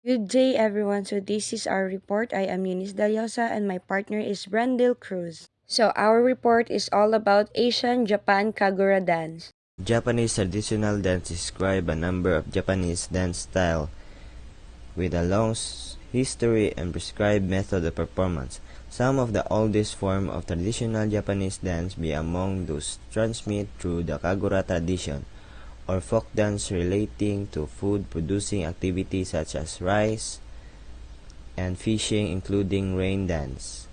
Good day, everyone. So, this is our report. I am Eunice Dalyosa, and my partner is Brandil Cruz. So, our report is all about Asian Japan Kagura dance. Japanese traditional dance describe a number of Japanese dance style with a long history and prescribed method of performance. Some of the oldest form of traditional Japanese dance be among those transmitted through the Kagura tradition, or folk dance relating to food producing activities such as rice and fishing, including rain dance.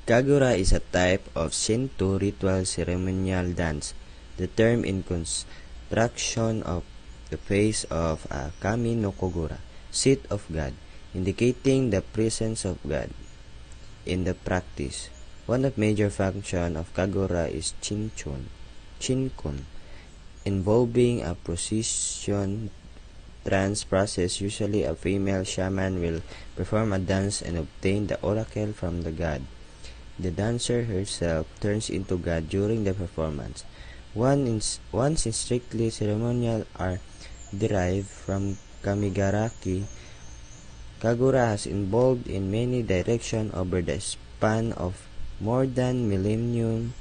Kagura is a type of Shinto ritual ceremonial dance. The term in construction of the face of a kami no kogura, seat of God, indicating the presence of God. In the practice, one of major function of kagura is chinkun, involving a procession trance process. Usually a female shaman will perform a dance and obtain the oracle from the god. The dancer herself turns into God during the performance. Ones in strictly ceremonial are derived from Kamigaraki. Kagura has evolved in many directions over the span of more than millennium.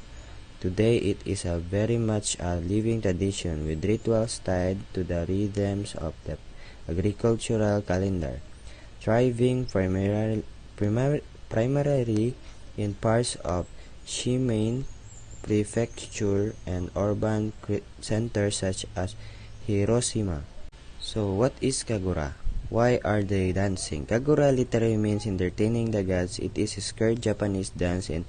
Today it is a very much a living tradition with rituals tied to the rhythms of the agricultural calendar, thriving primarily in parts of Shimaine Prefecture and urban centers such as Hiroshima. So, what is Kagura? Why are they dancing? Kagura literally means entertaining the gods. It is a scared Japanese dance and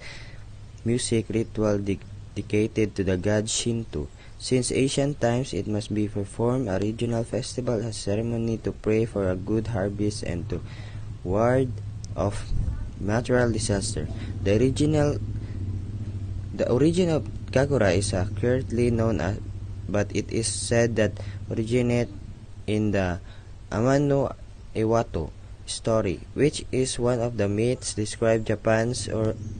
music ritual dedicated to the god Shinto. Since ancient times, it must be performed a regional festival as ceremony to pray for a good harvest and to ward off natural disaster. The origin of Kagura is currently known as, but it is said that originated in the Amano Iwato story, which is one of the myths describe Japan's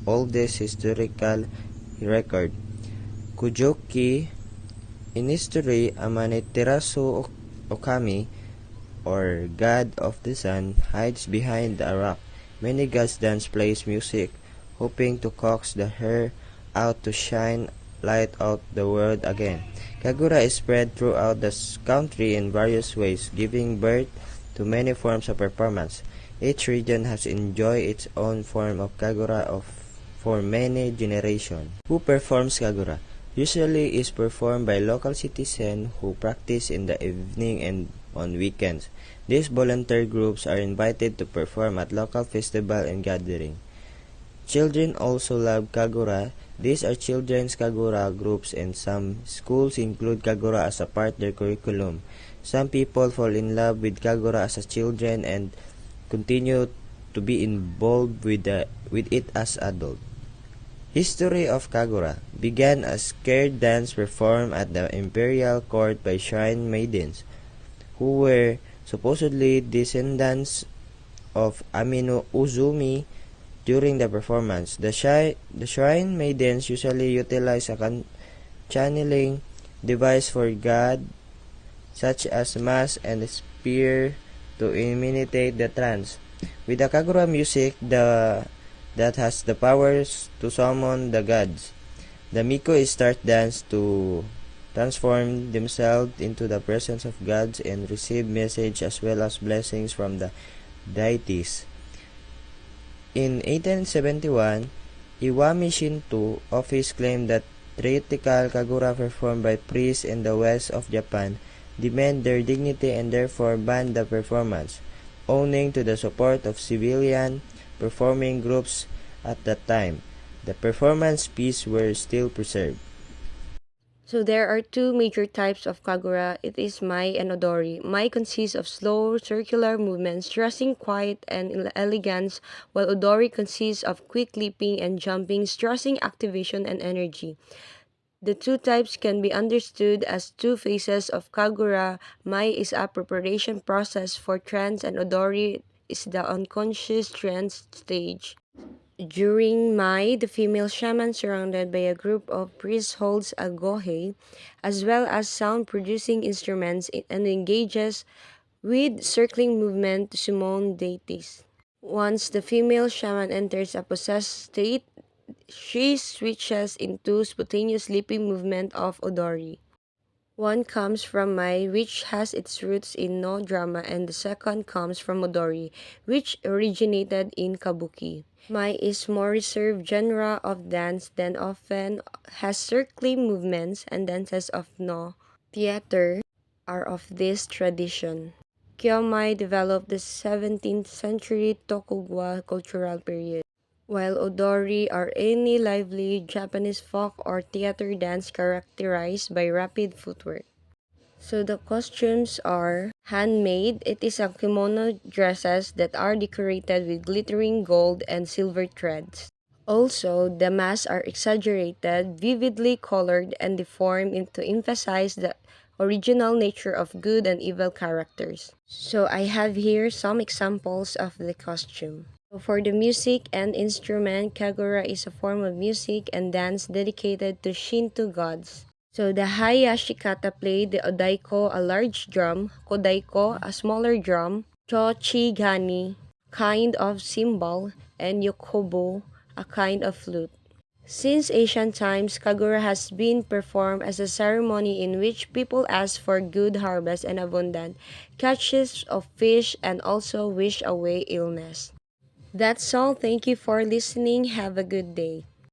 oldest historical record. Kujoki, in history, Amaniterasu Okami, or god of the sun, hides behind a rock. Many gods dance, plays music, hoping to coax the hair out to shine light out the world again. Kagura is spread throughout the country in various ways, giving birth to many forms of performance. Each region has enjoyed its own form of Kagura for many generations. Who performs Kagura? Usually is performed by local citizens who practice in the evening and on weekends. These volunteer groups are invited to perform at local festival and gathering. Children also love Kagura. These are children's Kagura groups and some schools include Kagura as a part of their curriculum. Some people fall in love with Kagura as a children and continue to be involved with it as adults. History of Kagura began as scared dance performed at the imperial court by shrine maidens, who were supposedly descendants of Amino Uzumi. During the performance, the shrine maidens usually utilize a channeling device for God, such as mass and a spear, to imitate the trance. With the Kagura music that has the powers to summon the gods, the Miko start dance to transform themselves into the presence of gods and receive message as well as blessings from the deities. In 1871, Iwami Shinto office claimed that theatrical Kagura performed by priests in the west of Japan demand their dignity and therefore banned the performance, owing to the support of civilian performing groups at that time. The performance pieces were still preserved. So there are two major types of kagura. It is mai and odori. Mai consists of slow circular movements, dressing quiet and elegance, while odori consists of quick leaping and jumping, stressing activation and energy. The two types can be understood as two phases of kagura. Mai is a preparation process for trance and odori is the unconscious trance stage. During Mai, the female shaman surrounded by a group of priests holds a gohei, as well as sound producing instruments and engages with circling movement to summon deities. Once the female shaman enters a possessed state, she switches into spontaneous leaping movement of Odori. One comes from Mai, which has its roots in no drama, and the second comes from Odori, which originated in Kabuki. Mai is more reserved genre of dance than often has circling movements, and dances of no theater are of this tradition. Kyomai developed the 17th century Tokugawa cultural period, while Odori are any lively Japanese folk or theater dance characterized by rapid footwork. So the costumes are handmade. It is a kimono dresses that are decorated with glittering gold and silver threads. Also, the masks are exaggerated, vividly colored, and deformed to emphasize the original nature of good and evil characters. So I have here some examples of the costume. So for the music and instrument, kagura is a form of music and dance dedicated to Shinto gods. So the Hayashikata played the odaiko, a large drum, kodaiko, a smaller drum, chochigani, kind of cymbal, and yokobo, a kind of flute. Since ancient times, kagura has been performed as a ceremony in which people ask for good harvest and abundant catches of fish and also wish away illness. That's all. Thank you for listening. Have a good day.